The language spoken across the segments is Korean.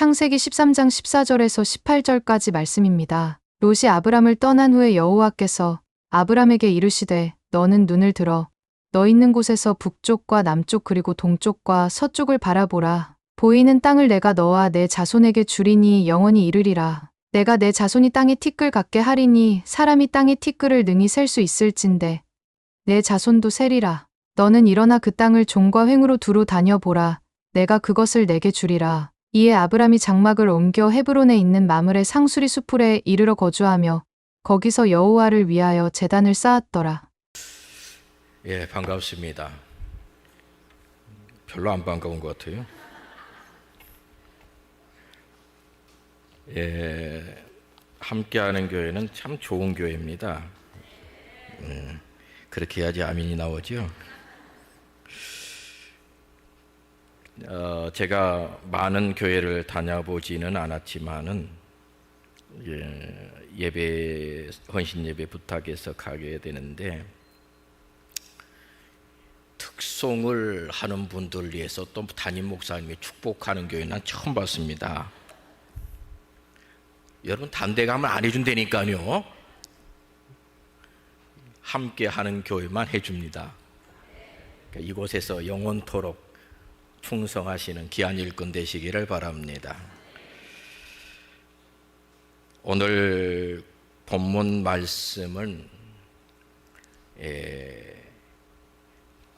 창세기 13장 14절에서 18절까지 말씀입니다. 롯이 아브람을 떠난 후에 여호와께서 아브람에게 이르시되 너는 눈을 들어 너 있는 곳에서 북쪽과 남쪽 그리고 동쪽과 서쪽을 바라보라. 보이는 땅을 내가 너와 내 자손에게 주리니 영원히 이르리라. 내가 내 자손이 땅에 티끌 같게 하리니 사람이 땅에 티끌을 능히 셀 수 있을진데 내 자손도 세리라. 너는 일어나 그 땅을 종과 횡으로 두루 다녀보라. 내가 그것을 내게 주리라. 이에 아브람이 장막을 옮겨 헤브론에 있는 마므레 상수리 수풀에 이르러 거주하며 거기서 여호와를 위하여 제단을 쌓았더라. 예, 반갑습니다. 별로 안 반가운 것 같아요. 예, 함께하는 교회는 참 좋은 교회입니다. 그렇게 해야지 아멘이 나오죠. 제가 많은 교회를 다녀보지는 않았지만은 예배 헌신 예배 부탁해서 가게 되는데 특송을 하는 분들 위해서 또 담임 목사님이 축복하는 교회는 난 처음 봤습니다. 여러분 담대 가면 안 해준다니까요. 함께 하는 교회만 해줍니다. 그러니까 이곳에서 영원토록 충성하시는 귀한 일꾼 되시기를 바랍니다. 오늘 본문 말씀은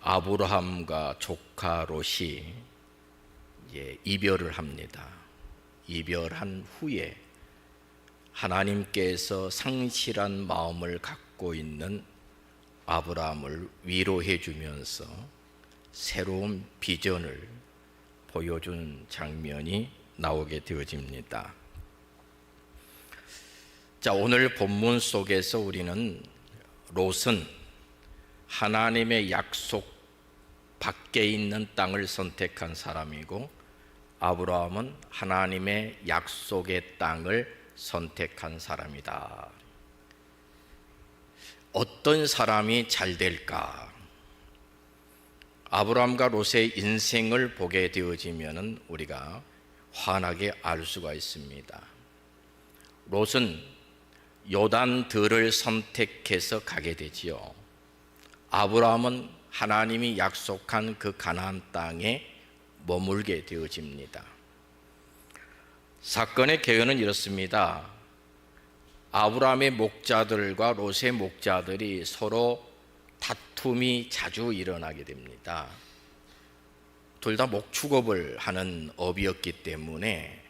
아브라함과 조카 롯이 이별을 합니다. 이별한 후에 하나님께서 상실한 마음을 갖고 있는 아브라함을 위로해 주면서 새로운 비전을 보여준 장면이 나오게 되어집니다. 자, 오늘 본문 속에서 우리는 롯은 하나님의 약속 밖에 있는 땅을 선택한 사람이고 아브라함은 하나님의 약속의 땅을 선택한 사람이다. 어떤 사람이 잘 될까? 아브라함과 롯의 인생을 보게 되어지면 우리가 환하게 알 수가 있습니다. 롯은 요단들을 선택해서 가게 되지요. 아브라함은 하나님이 약속한 그 가나안 땅에 머물게 되어집니다. 사건의 개요는 이렇습니다. 아브라함의 목자들과 롯의 목자들이 서로 다툼이 자주 일어나게 됩니다. 둘 다 목축업을 하는 업이었기 때문에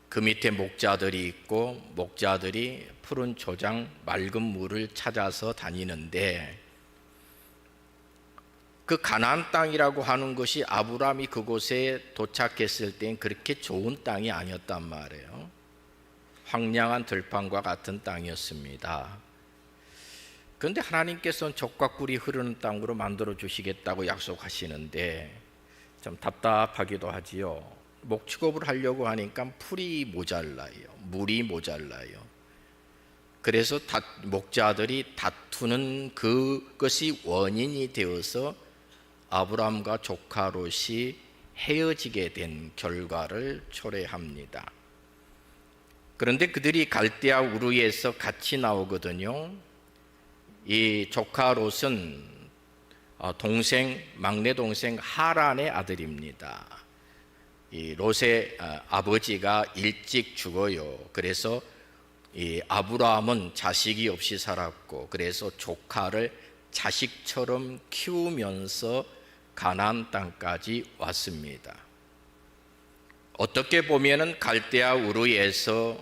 그 밑에 목자들이 있고 목자들이 푸른 초장 맑은 물을 찾아서 다니는데 그 가나안 땅이라고 하는 것이 아브라함이 그곳에 도착했을 땐 그렇게 좋은 땅이 아니었단 말이에요. 황량한 들판과 같은 땅이었습니다. 그런데 하나님께서는 젖과 꿀이 흐르는 땅으로 만들어 주시겠다고 약속하시는데 좀 답답하기도 하지요. 목축업을 하려고 하니까 풀이 모자라요. 물이 모자라요. 그래서 목자들이 다투는 그것이 원인이 되어서 아브라함과 조카 롯이 헤어지게 된 결과를 초래합니다. 그런데 그들이 갈대아 우르에서 같이 나오거든요. 이 조카 롯은 막내 동생 하란의 아들입니다. 이 롯의 아버지가 일찍 죽어요. 그래서 이 아브라함은 자식이 없이 살았고 그래서 조카를 자식처럼 키우면서 가나안 땅까지 왔습니다. 어떻게 보면은 갈대아 우르에서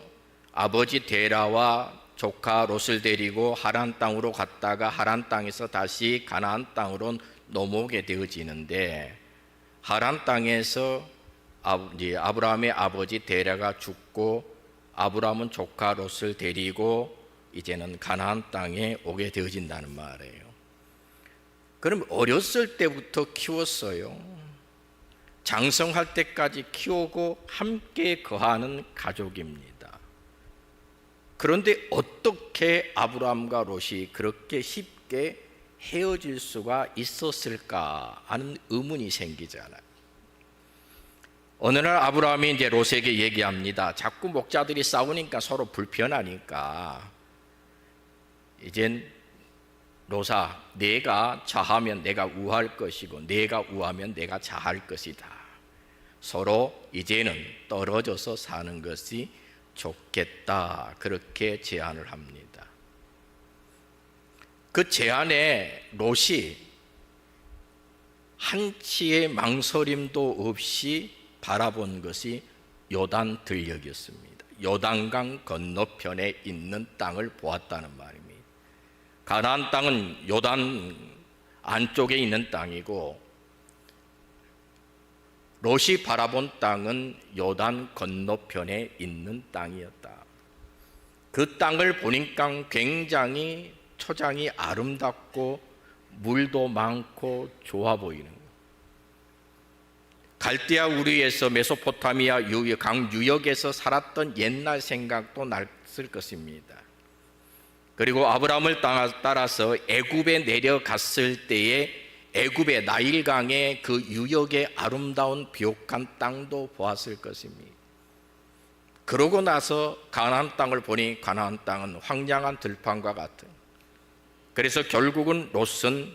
아버지 데라와 조카 롯을 데리고 하란 땅으로 갔다가 하란 땅에서 다시 가나안 땅으로 넘어오게 되어지는데 하란 땅에서 아브라함의 아버지 데라가 죽고 아브라함은 조카 롯을 데리고 이제는 가나안 땅에 오게 되어진다는 말이에요. 그럼 어렸을 때부터 키웠어요. 장성할 때까지 키우고 함께 거하는 가족입니다. 그런데 어떻게 아브라함과 롯이 그렇게 쉽게 헤어질 수가 있었을까 하는 의문이 생기잖아요. 어느 날 아브라함이 이제 롯에게 얘기합니다. 자꾸 목자들이 싸우니까 서로 불편하니까 이젠 롯아, 내가 좌하면 내가 우할 것이고 내가 우하면 내가 좌할 것이다. 서로 이제는 떨어져서 사는 것이 좋겠다. 그렇게 제안을 합니다. 그 제안에 롯이 한치의 망설임도 없이 바라본 것이 요단 들녘이었습니다. 요단강 건너편에 있는 땅을 보았다는 말입니다. 가나안 땅은 요단 안쪽에 있는 땅이고 롯이 바라본 땅은 요단 건너편에 있는 땅이었다. 그 땅을 보니까 굉장히 초장이 아름답고 물도 많고 좋아 보이는 거예요. 갈대아 우리에서 메소포타미아 강 유역에서 살았던 옛날 생각도 났을 것입니다. 그리고 아브라함을 따라서 애굽에 내려갔을 때에 애굽의 나일강의 그 유역의 아름다운 비옥한 땅도 보았을 것입니다. 그러고 나서 가나안 땅을 보니 가나안 땅은 황량한 들판과 같은, 그래서 결국은 롯은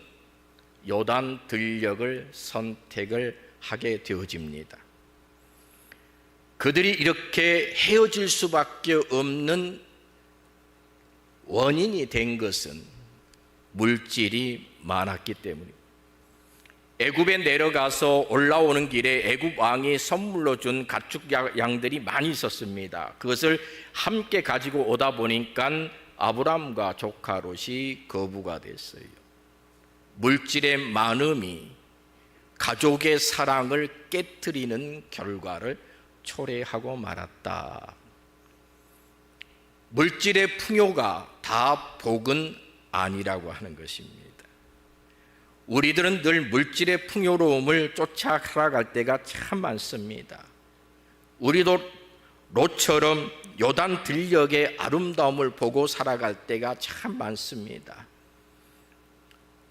요단 들녘을 선택을 하게 되어집니다. 그들이 이렇게 헤어질 수밖에 없는 원인이 된 것은 물질이 많았기 때문입니다. 애굽에 내려가서 올라오는 길에 애굽 왕이 선물로 준 가축 양들이 많이 있었습니다. 그것을 함께 가지고 오다 보니까 아브람과 조카 롯이 거부가 됐어요. 물질의 많음이 가족의 사랑을 깨트리는 결과를 초래하고 말았다. 물질의 풍요가 다 복은 아니라고 하는 것입니다. 우리들은 늘 물질의 풍요로움을 쫓아 살아갈 때가 참 많습니다. 우리도 롯처럼 요단 들녘의 아름다움을 보고 살아갈 때가 참 많습니다.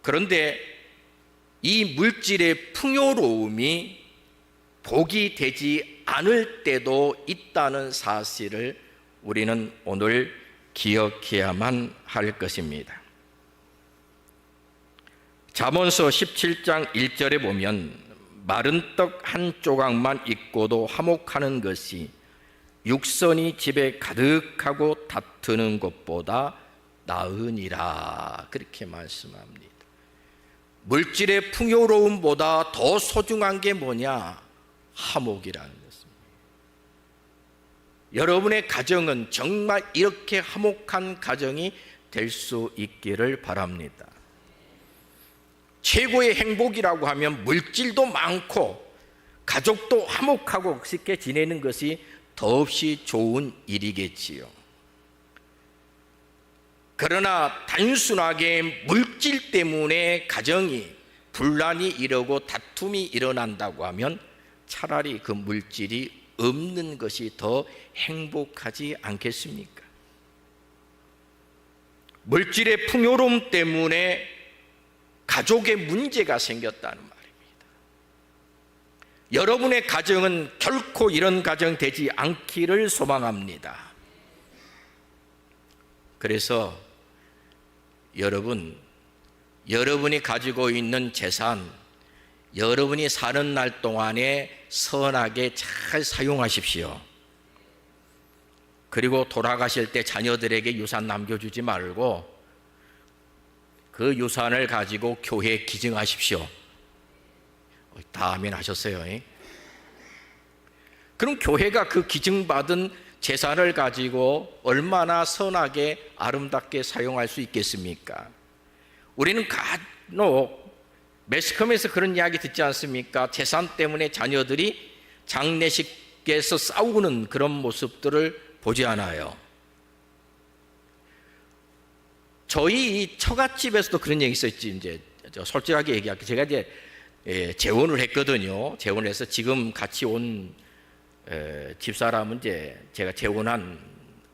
그런데 이 물질의 풍요로움이 복이 되지 않을 때도 있다는 사실을 우리는 오늘 기억해야만 할 것입니다. 잠언서 17장 1절에 보면 마른 떡 한 조각만 있고도 화목하는 것이 육선이 집에 가득하고 다투는 것보다 나으니라, 그렇게 말씀합니다. 물질의 풍요로움보다 더 소중한 게 뭐냐? 화목이라는 것입니다. 여러분의 가정은 정말 이렇게 화목한 가정이 될 수 있기를 바랍니다. 최고의 행복이라고 하면 물질도 많고 가족도 화목하고 쉽게 지내는 것이 더없이 좋은 일이겠지요. 그러나 단순하게 물질 때문에 가정이 분란이 일어나고 다툼이 일어난다고 하면 차라리 그 물질이 없는 것이 더 행복하지 않겠습니까? 물질의 풍요로움 때문에 가족의 문제가 생겼다는 말입니다. 여러분의 가정은 결코 이런 가정 되지 않기를 소망합니다. 그래서 여러분이 가지고 있는 재산, 여러분이 사는 날 동안에 선하게 잘 사용하십시오. 그리고 돌아가실 때 자녀들에게 유산 남겨주지 말고 그 유산을 가지고 교회에 기증하십시오. 다 아멘 하셨어요. 그럼 교회가 그 기증받은 재산을 가지고 얼마나 선하게 아름답게 사용할 수 있겠습니까? 우리는 간혹 매스컴에서 그런 이야기 듣지 않습니까? 재산 때문에 자녀들이 장례식에서 싸우는 그런 모습들을 보지 않아요. 저희 처갓집에서도 그런 얘기 있었지. 이제 솔직하게 얘기할게요. 제가 이제 재혼을 했거든요. 재혼을 해서 지금 같이 온 집사람은 이제 제가 재혼한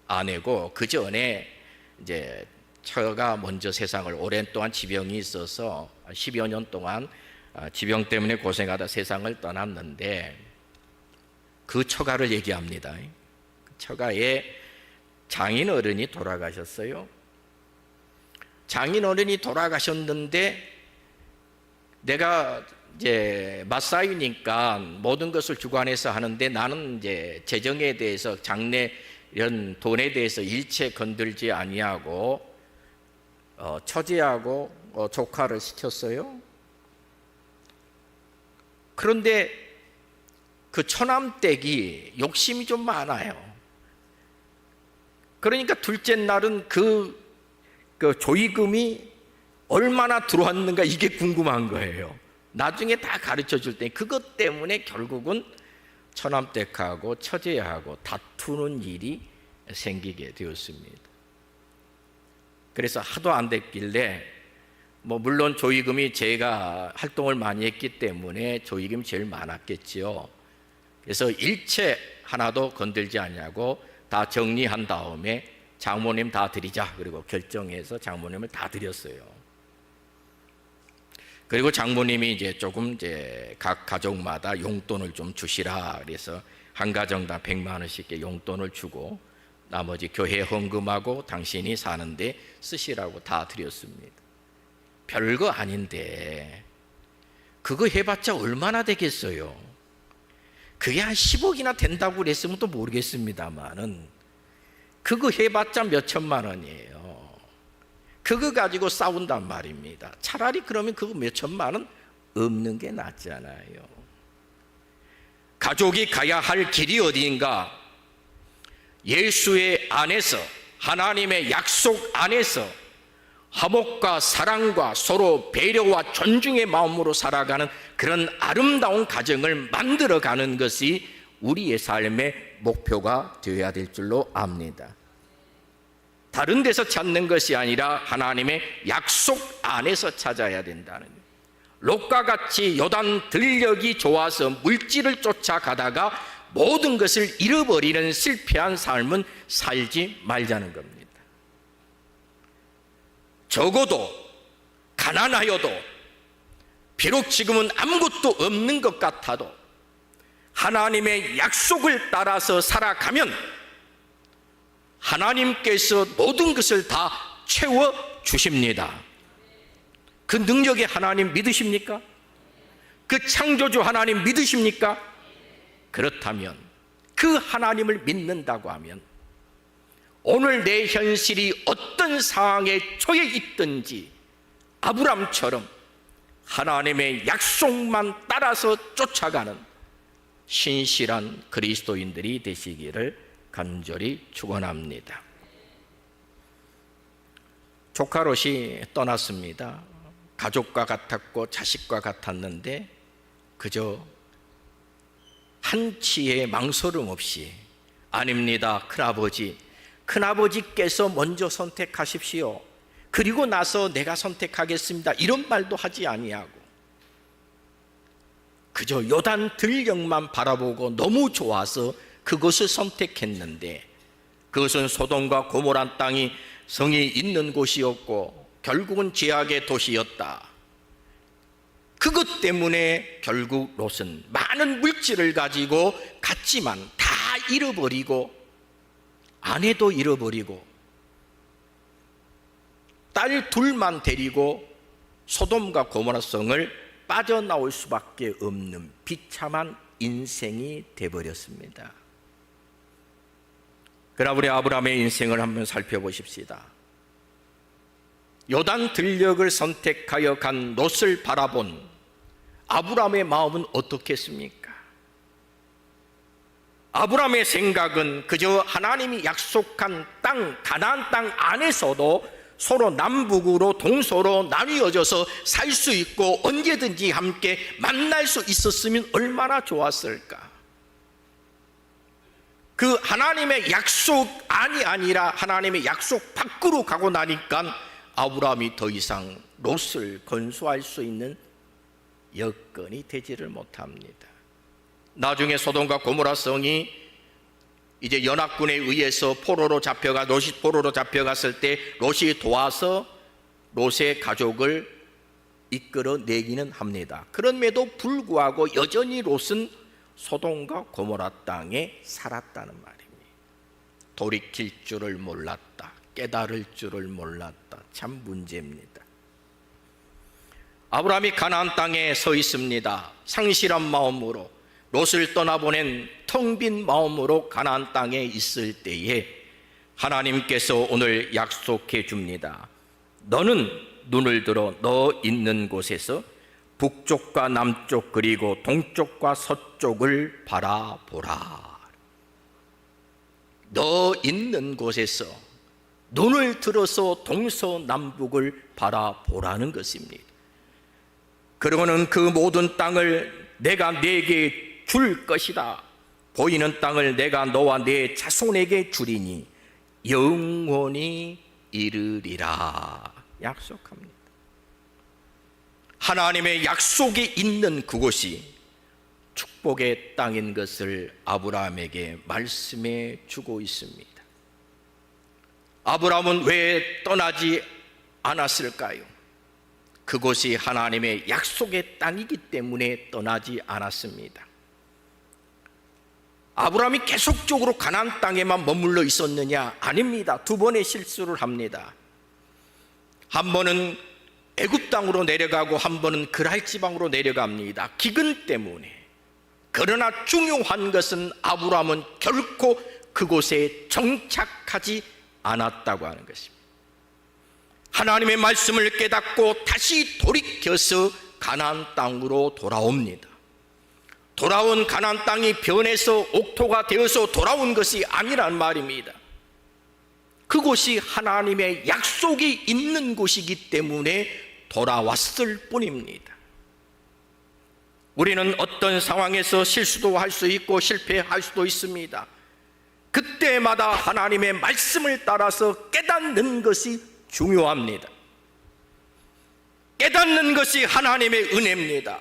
아내고, 그 전에 이제 처가 먼저 세상을, 오랜 동안 지병이 있어서 10여 년 동안 지병 때문에 고생하다 세상을 떠났는데, 그 처가를 얘기합니다. 그 처가에 장인어른이 돌아가셨어요. 장인어른이 돌아가셨는데 내가 이제 맞사위니까 모든 것을 주관해서 하는데 나는 이제 재정에 대해서 장례 이런 돈에 대해서 일체 건들지 아니하고 처제하고 조카를 시켰어요. 그런데 그 처남댁이 욕심이 좀 많아요. 그러니까 둘째 날은 그 조의금이 얼마나 들어왔는가 이게 궁금한 거예요. 나중에 다 가르쳐 줄 때 그것 때문에 결국은 처남댁하고 처제하고 다투는 일이 생기게 되었습니다. 그래서 하도 안 됐길래 물론 조의금이 제가 활동을 많이 했기 때문에 조의금이 제일 많았겠지요. 그래서 일체 하나도 건들지 않냐고 다 정리한 다음에 장모님 다 드리자 그리고 결정해서 장모님을 다 드렸어요. 그리고 장모님이 이제 조금 이제 각 가족마다 용돈을 좀 주시라 그래서 한 가정당 100만 원씩 용돈을 주고 나머지 교회 헌금하고 당신이 사는데 쓰시라고 다 드렸습니다. 별거 아닌데 그거 해봤자 얼마나 되겠어요? 그게 한 10억이나 된다고 그랬으면 또 모르겠습니다만은 그거 해봤자 몇 천만 원이에요. 그거 가지고 싸운단 말입니다. 차라리 그러면 그거 몇 천만 원 없는 게 낫잖아요. 가족이 가야 할 길이 어디인가? 예수의 안에서, 하나님의 약속 안에서 화목과 사랑과 서로 배려와 존중의 마음으로 살아가는 그런 아름다운 가정을 만들어가는 것이 우리의 삶의 목표가 되어야 될 줄로 압니다. 다른 데서 찾는 것이 아니라 하나님의 약속 안에서 찾아야 된다는 거예요. 롯과 같이 요단 들녘이 좋아서 물질을 쫓아가다가 모든 것을 잃어버리는 실패한 삶은 살지 말자는 겁니다. 적어도 가난하여도 비록 지금은 아무것도 없는 것 같아도 하나님의 약속을 따라서 살아가면 하나님께서 모든 것을 다 채워주십니다. 그 능력의 하나님 믿으십니까? 그 창조주 하나님 믿으십니까? 그렇다면 그 하나님을 믿는다고 하면 오늘 내 현실이 어떤 상황에 처해 있든지 아브람처럼 하나님의 약속만 따라서 쫓아가는 신실한 그리스도인들이 되시기를 간절히 축원합니다. 조카 롯이 떠났습니다. 가족과 같았고 자식과 같았는데 그저 한치의 망설임 없이 아닙니다. 큰아버지께서 먼저 선택하십시오. 그리고 나서 내가 선택하겠습니다. 이런 말도 하지 아니하고 그저 요단 들녘만 바라보고 너무 좋아서 그것을 선택했는데 그것은 소돔과 고모란 땅이 성이 있는 곳이었고 결국은 죄악의 도시였다. 그것 때문에 결국 롯은 많은 물질을 가지고 갔지만 다 잃어버리고 아내도 잃어버리고 딸 둘만 데리고 소돔과 고모라 성을 빠져나올 수밖에 없는 비참한 인생이 되어버렸습니다. 그러나 우리 아브라함의 인생을 한번 살펴보십시다. 요단 들녘을 선택하여 간 롯을 바라본 아브라함의 마음은 어떻겠습니까? 아브라함의 생각은 그저 하나님이 약속한 땅, 가나안 땅 안에서도 서로 남북으로 동서로 나뉘어져서 살 수 있고 언제든지 함께 만날 수 있었으면 얼마나 좋았을까. 그 하나님의 약속 안이 아니라 하나님의 약속 밖으로 가고 나니까 아브라함이 더 이상 롯을 건수할 수 있는 여건이 되지를 못합니다. 나중에 소돔과 고모라 성이 이제 연합군에 의해서 롯이 포로로 잡혀갔을 때 롯이 도와서 롯의 가족을 이끌어내기는 합니다. 그럼에도 불구하고 여전히 롯은 소돔과 고모라 땅에 살았다는 말입니다. 돌이킬 줄을 몰랐다, 깨달을 줄을 몰랐다. 참 문제입니다. 아브라함이 가나안 땅에 서 있습니다. 상실한 마음으로 롯을 떠나보낸 텅 빈 마음으로 가나안 땅에 있을 때에 하나님께서 오늘 약속해 줍니다. 너는 눈을 들어 너 있는 곳에서 북쪽과 남쪽 그리고 동쪽과 서쪽을 바라보라. 너 있는 곳에서 눈을 들어서 동서남북을 바라보라는 것입니다. 그러고는 그 모든 땅을 내가 네게 줄 것이다. 보이는 땅을 내가 너와 네 자손에게 주리니 영원히 이르리라 약속합니다. 하나님의 약속이 있는 그곳이 축복의 땅인 것을 아브라함에게 말씀해 주고 있습니다. 아브라함은 왜 떠나지 않았을까요? 그곳이 하나님의 약속의 땅이기 때문에 떠나지 않았습니다. 아브라함이 계속적으로 가나안 땅에만 머물러 있었느냐? 아닙니다. 두 번의 실수를 합니다. 한 번은 애굽 땅으로 내려가고 한 번은 그랄 지방으로 내려갑니다. 기근 때문에. 그러나 중요한 것은 아브라함은 결코 그곳에 정착하지 않았다고 하는 것입니다. 하나님의 말씀을 깨닫고 다시 돌이켜서 가나안 땅으로 돌아옵니다. 돌아온 가나안 땅이 변해서 옥토가 되어서 돌아온 것이 아니란 말입니다. 그곳이 하나님의 약속이 있는 곳이기 때문에 돌아왔을 뿐입니다. 우리는 어떤 상황에서 실수도 할 수 있고 실패할 수도 있습니다. 그때마다 하나님의 말씀을 따라서 깨닫는 것이 중요합니다. 깨닫는 것이 하나님의 은혜입니다.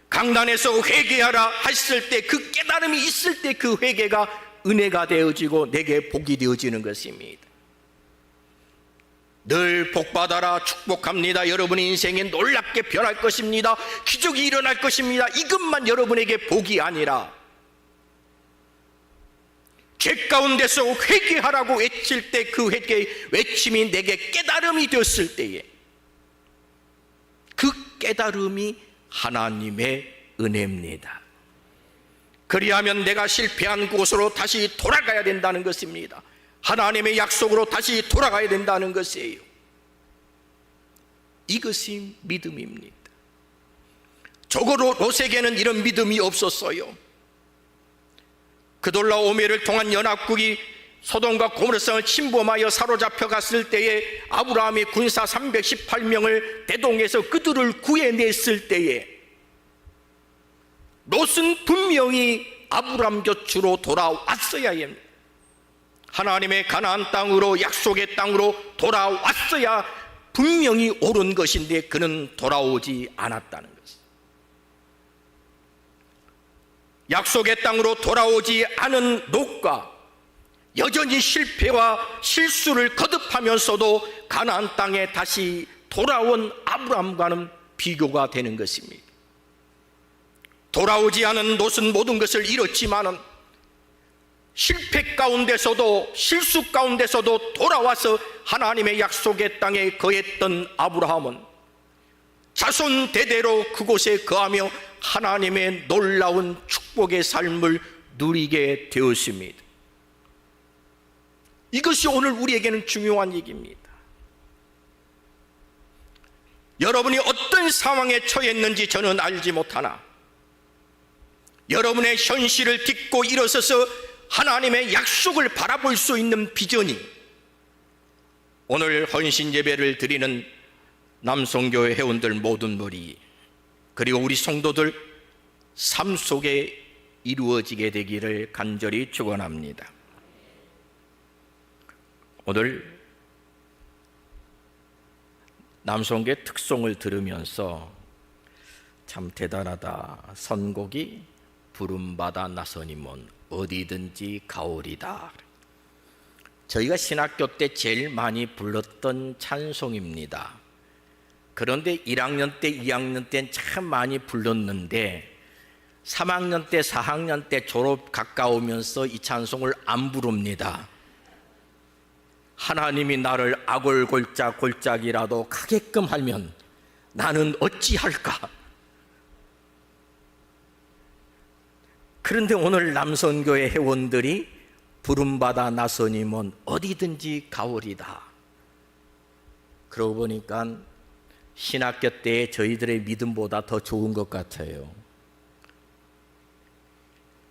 강단에서 회개하라 했을 때 그 깨달음이 있을 때 그 회개가 은혜가 되어지고 내게 복이 되어지는 것입니다. 늘 복받아라, 축복합니다. 여러분의 인생에 놀랍게 변할 것입니다. 기적이 일어날 것입니다. 이것만 여러분에게 복이 아니라 죄 가운데서 회개하라고 외칠 때 그 회개 외침이 내게 깨달음이 되었을 때에 그 깨달음이 하나님의 은혜입니다. 그리하면 내가 실패한 곳으로 다시 돌아가야 된다는 것입니다. 하나님의 약속으로 다시 돌아가야 된다는 것이에요. 이것이 믿음입니다. 적어도 롯에게는 이런 믿음이 없었어요. 그돌라오메를 통한 연합국이 소돔과 고모라 성을 침범하여 사로잡혀 갔을 때에 아브라함이 군사 318명을 대동해서 그들을 구해냈을 때에 롯은 분명히 아브라함 곁으로 돌아왔어야 합니다. 하나님의 가나안 땅으로, 약속의 땅으로 돌아왔어야 분명히 옳은 것인데 그는 돌아오지 않았다는 것입니다. 약속의 땅으로 돌아오지 않은 롯과 여전히 실패와 실수를 거듭하면서도 가나안 땅에 다시 돌아온 아브라함과는 비교가 되는 것입니다. 돌아오지 않은 롯은 모든 것을 잃었지만은 실패 가운데서도 실수 가운데서도 돌아와서 하나님의 약속의 땅에 거했던 아브라함은 자손 대대로 그곳에 거하며 하나님의 놀라운 축복의 삶을 누리게 되었습니다. 이것이 오늘 우리에게는 중요한 얘기입니다. 여러분이 어떤 상황에 처했는지 저는 알지 못하나 여러분의 현실을 딛고 일어서서 하나님의 약속을 바라볼 수 있는 비전이 오늘 헌신 예배를 드리는 남성교회 회원들 모든 머리 그리고 우리 성도들 삶 속에 이루어지게 되기를 간절히 축원합니다. 오늘 남성교회 특송을 들으면서 참 대단하다. 선곡이 부름받아 나서니면 어디든지 가오리다. 저희가 신학교 때 제일 많이 불렀던 찬송입니다. 그런데 1학년 때, 2학년 때는 참 많이 불렀는데 3학년 때 4학년 때 졸업 가까우면서 이 찬송을 안 부릅니다. 하나님이 나를 아골골짝골짝이라도 가게끔 하면 나는 어찌할까? 그런데 오늘 남선교회 회원들이 부름받아 나서님은 어디든지 가오리다. 그러고 보니까 신학교 때 저희들의 믿음보다 더 좋은 것 같아요.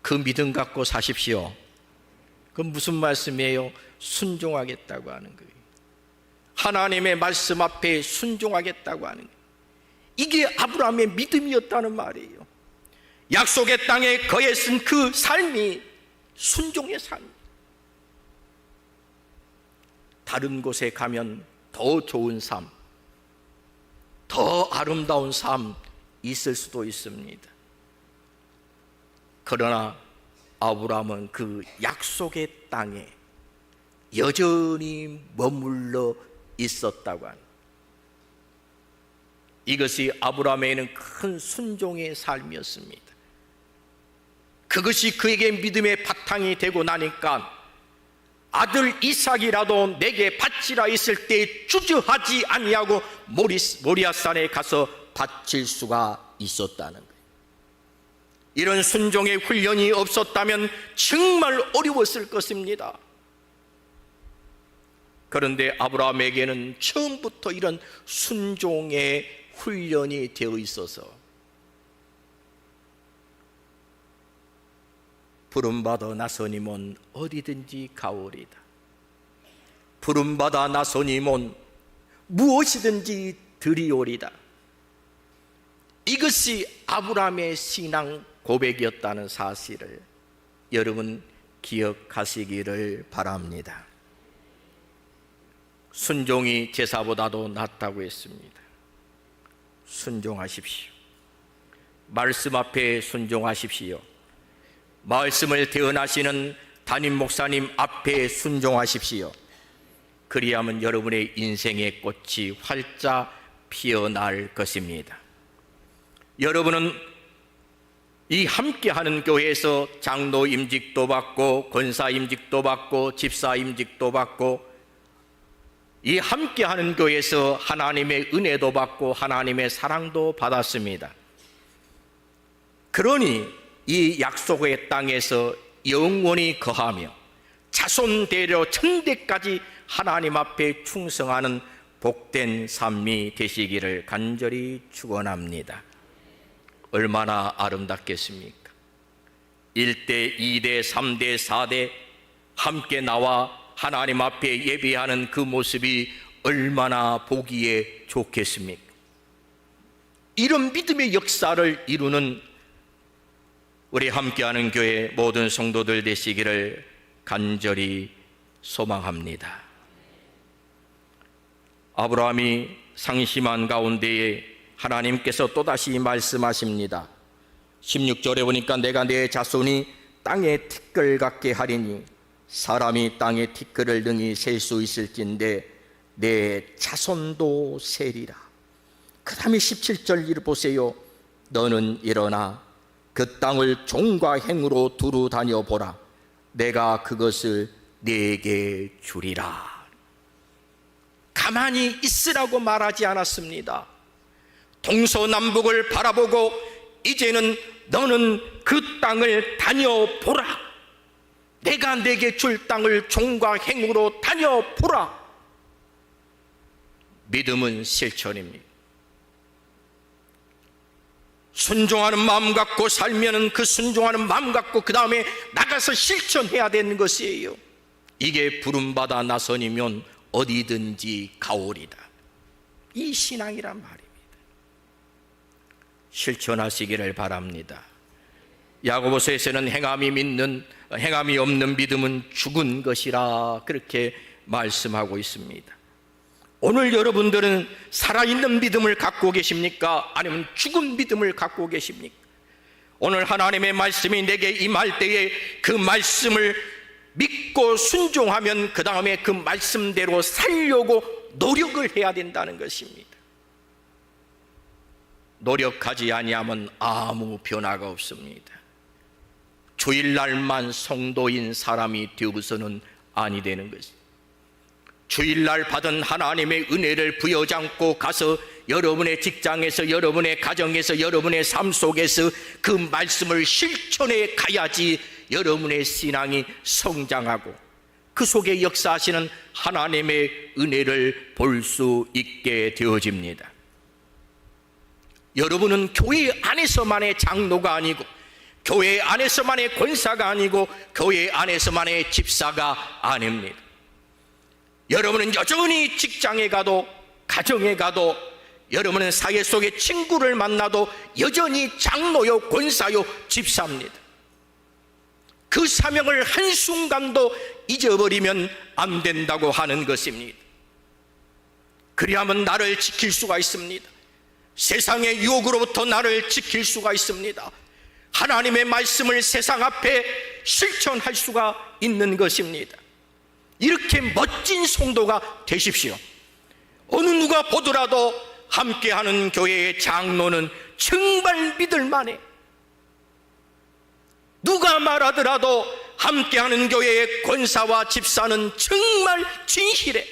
그 믿음 갖고 사십시오. 그건 무슨 말씀이에요? 순종하겠다고 하는 거예요. 하나님의 말씀 앞에 순종하겠다고 하는 거예요. 이게 아브라함의 믿음이었다는 말이에요. 약속의 땅에 거해 쓴 그 삶이 순종의 삶. 다른 곳에 가면 더 좋은 삶, 더 아름다운 삶 있을 수도 있습니다. 그러나 아브라함은 그 약속의 땅에 여전히 머물러 있었다고 하는, 이것이 아브라함에게는 큰 순종의 삶이었습니다. 그것이 그에게 믿음의 바탕이 되고 나니까 아들 이삭이라도 내게 바치라 있을 때 주저하지 아니하고 모리아산에 가서 바칠 수가 있었다는 거예요. 이런 순종의 훈련이 없었다면 정말 어려웠을 것입니다. 그런데 아브라함에게는 처음부터 이런 순종의 훈련이 되어 있어서 부름받아 나서님은 어디든지 가오리다. 부름받아 나서님은 무엇이든지 드리오리다. 이것이 아브라함의 신앙 고백이었다는 사실을 여러분 기억하시기를 바랍니다. 순종이 제사보다도 낫다고 했습니다. 순종하십시오. 말씀 앞에 순종하십시오. 말씀을 대언하시는 담임 목사님 앞에 순종하십시오. 그리하면 여러분의 인생의 꽃이 활짝 피어날 것입니다. 여러분은 이 함께하는 교회에서 장로 임직도 받고 권사 임직도 받고 집사 임직도 받고 이 함께하는 교회에서 하나님의 은혜도 받고 하나님의 사랑도 받았습니다. 그러니 이 약속의 땅에서 영원히 거하며 자손대로 천대까지 하나님 앞에 충성하는 복된 삶이 되시기를 간절히 축원합니다. 얼마나 아름답겠습니까? 1대, 2대, 3대, 4대 함께 나와 하나님 앞에 예배하는 그 모습이 얼마나 보기에 좋겠습니까? 이런 믿음의 역사를 이루는 우리 함께하는 교회 모든 성도들 되시기를 간절히 소망합니다. 아브라함이 상심한 가운데에 하나님께서 또다시 말씀하십니다. 16절에 보니까 내가 내 자손이 땅에 티끌 같게 하리니 사람이 땅에 티끌을 능히 셀 수 있을진데 내 자손도 세리라. 그 다음에 17절 보세요. 너는 일어나 그 땅을 종과 행으로 두루 다녀보라. 내가 그것을 네게 주리라. 가만히 있으라고 말하지 않았습니다. 동서남북을 바라보고 이제는 너는 그 땅을 다녀보라. 내가 네게 줄 땅을 종과 행으로 다녀보라. 믿음은 실천입니다. 순종하는 마음 갖고 살면은 그 순종하는 마음 갖고 그 다음에 나가서 실천해야 되는 것이에요. 이게 부름받아 나서니면 어디든지 가오리다. 이 신앙이란 말입니다. 실천하시기를 바랍니다. 야고보서에서는 행함이 없는 믿음은 죽은 것이라 그렇게 말씀하고 있습니다. 오늘 여러분들은 살아있는 믿음을 갖고 계십니까? 아니면 죽은 믿음을 갖고 계십니까? 오늘 하나님의 말씀이 내게 임할 때에 그 말씀을 믿고 순종하면 그 다음에 그 말씀대로 살려고 노력을 해야 된다는 것입니다. 노력하지 아니하면 아무 변화가 없습니다. 주일날만 성도인 사람이 되어서는 아니 되는 것입니다. 주일날 받은 하나님의 은혜를 부여잡고 가서 여러분의 직장에서, 여러분의 가정에서, 여러분의 삶 속에서 그 말씀을 실천해 가야지 여러분의 신앙이 성장하고 그 속에 역사하시는 하나님의 은혜를 볼 수 있게 되어집니다. 여러분은 교회 안에서만의 장로가 아니고, 교회 안에서만의 권사가 아니고, 교회 안에서만의 집사가 아닙니다. 여러분은 여전히 직장에 가도, 가정에 가도, 여러분은 사회 속에 친구를 만나도 여전히 장로요, 권사요, 집사입니다. 그 사명을 한순간도 잊어버리면 안 된다고 하는 것입니다. 그리하면 나를 지킬 수가 있습니다. 세상의 유혹으로부터 나를 지킬 수가 있습니다. 하나님의 말씀을 세상 앞에 실천할 수가 있는 것입니다. 이렇게 멋진 성도가 되십시오. 어느 누가 보더라도 함께하는 교회의 장로는 정말 믿을만해. 누가 말하더라도 함께하는 교회의 권사와 집사는 정말 진실해.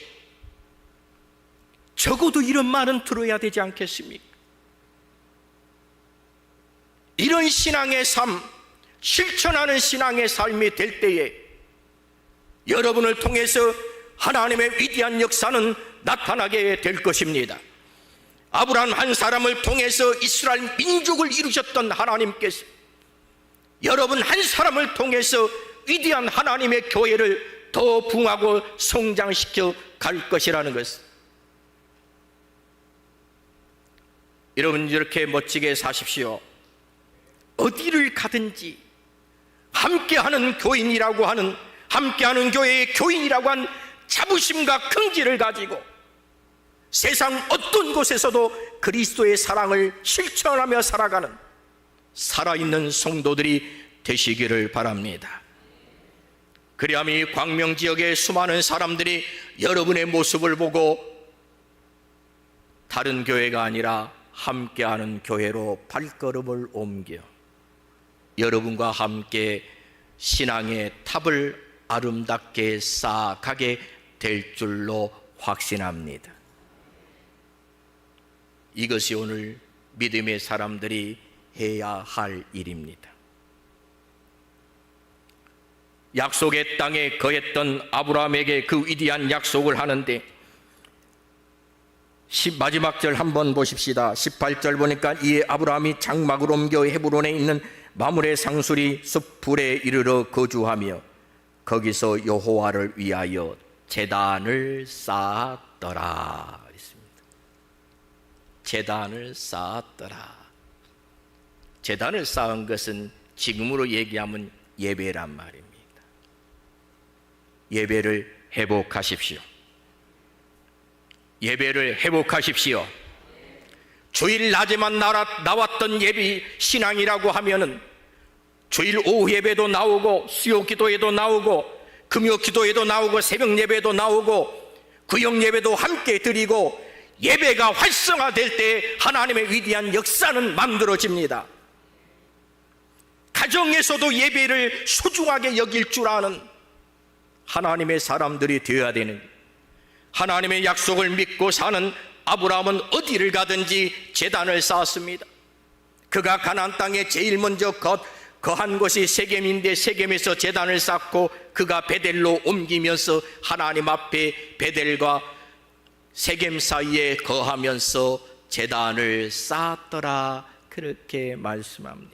적어도 이런 말은 들어야 되지 않겠습니까? 이런 신앙의 삶, 실천하는 신앙의 삶이 될 때에 여러분을 통해서 하나님의 위대한 역사는 나타나게 될 것입니다. 아브라함 한 사람을 통해서 이스라엘 민족을 이루셨던 하나님께서 여러분 한 사람을 통해서 위대한 하나님의 교회를 더 부흥하고 성장시켜 갈 것이라는 것. 여러분 이렇게 멋지게 사십시오. 어디를 가든지 함께하는 교인이라고 하는, 함께하는 교회의 교인이라고 한 자부심과 긍지를 가지고 세상 어떤 곳에서도 그리스도의 사랑을 실천하며 살아가는 살아있는 성도들이 되시기를 바랍니다. 그리하면 이 광명지역의 수많은 사람들이 여러분의 모습을 보고 다른 교회가 아니라 함께하는 교회로 발걸음을 옮겨 여러분과 함께 신앙의 탑을 아름답게 쌓아가게 될 줄로 확신합니다. 이것이 오늘 믿음의 사람들이 해야 할 일입니다. 약속의 땅에 거했던 아브라함에게 그 위대한 약속을 하는데 마지막 절 한번 보십시다. 18절 보니까 이에 아브라함이 장막을 옮겨 헤브론에 있는 마므레 상수리 숲불에 이르러 거주하며 거기서 여호와를 위하여 제단을 쌓았더라. 제단을 쌓았더라. 제단을 쌓은 것은 지금으로 얘기하면 예배란 말입니다. 예배를 회복하십시오. 예배를 회복하십시오. 주일 낮에만 나왔던 예배 신앙이라고 하면은 주일 오후 예배도 나오고 수요 기도에도 나오고 금요 기도에도 나오고 새벽 예배도 나오고 구역 예배도 함께 드리고 예배가 활성화될 때 하나님의 위대한 역사는 만들어집니다. 가정에서도 예배를 소중하게 여길 줄 아는 하나님의 사람들이 되어야 되는, 하나님의 약속을 믿고 사는 아브라함은 어디를 가든지 제단을 쌓았습니다. 그가 가나안 땅에 제일 먼저 거한 곳이 세겜인데 세겜에서 제단을 쌓고 그가 베델로 옮기면서 하나님 앞에 베델과 세겜 사이에 거하면서 제단을 쌓았더라. 그렇게 말씀합니다.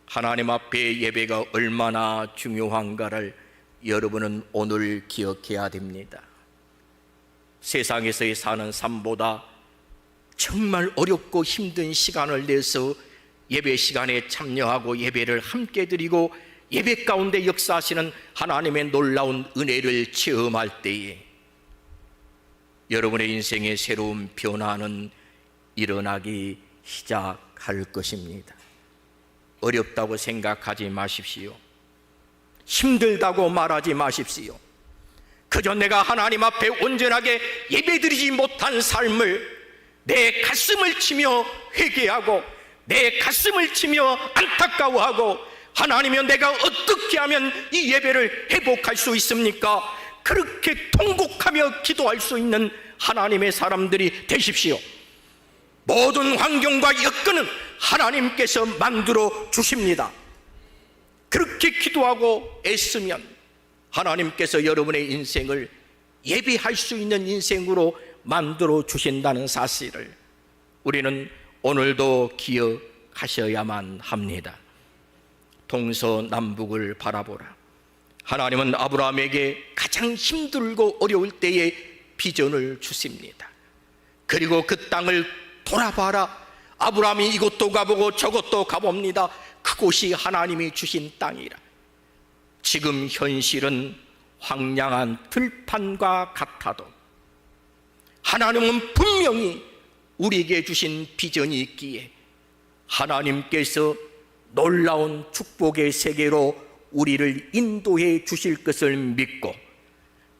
하나님 앞에 예배가 얼마나 중요한가를 여러분은 오늘 기억해야 됩니다. 세상에서의 사는 삶보다 정말 어렵고 힘든 시간을 내서 예배 시간에 참여하고 예배를 함께 드리고 예배 가운데 역사하시는 하나님의 놀라운 은혜를 체험할 때에 여러분의 인생의 새로운 변화는 일어나기 시작할 것입니다. 어렵다고 생각하지 마십시오. 힘들다고 말하지 마십시오. 그저 내가 하나님 앞에 온전하게 예배드리지 못한 삶을 내 가슴을 치며 회개하고 내 가슴을 치며 안타까워하고 하나님이여 내가 어떻게 하면 이 예배를 회복할 수 있습니까? 그렇게 통곡하며 기도할 수 있는 하나님의 사람들이 되십시오. 모든 환경과 여건은 하나님께서 만들어 주십니다. 그렇게 기도하고 애쓰면 하나님께서 여러분의 인생을 예배할 수 있는 인생으로 만들어 주신다는 사실을 우리는 오늘도 기억하셔야만 합니다. 동서남북을 바라보라. 하나님은 아브라함에게 가장 힘들고 어려울 때에 비전을 주십니다. 그리고 그 땅을 돌아봐라. 아브라함이 이곳도 가보고 저곳도 가봅니다. 그곳이 하나님이 주신 땅이라. 지금 현실은 황량한 들판과 같아도 하나님은 분명히 우리에게 주신 비전이 있기에 하나님께서 놀라운 축복의 세계로 우리를 인도해 주실 것을 믿고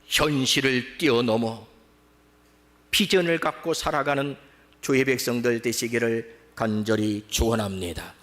현실을 뛰어넘어 비전을 갖고 살아가는 주의 백성들 되시기를 간절히 축원합니다.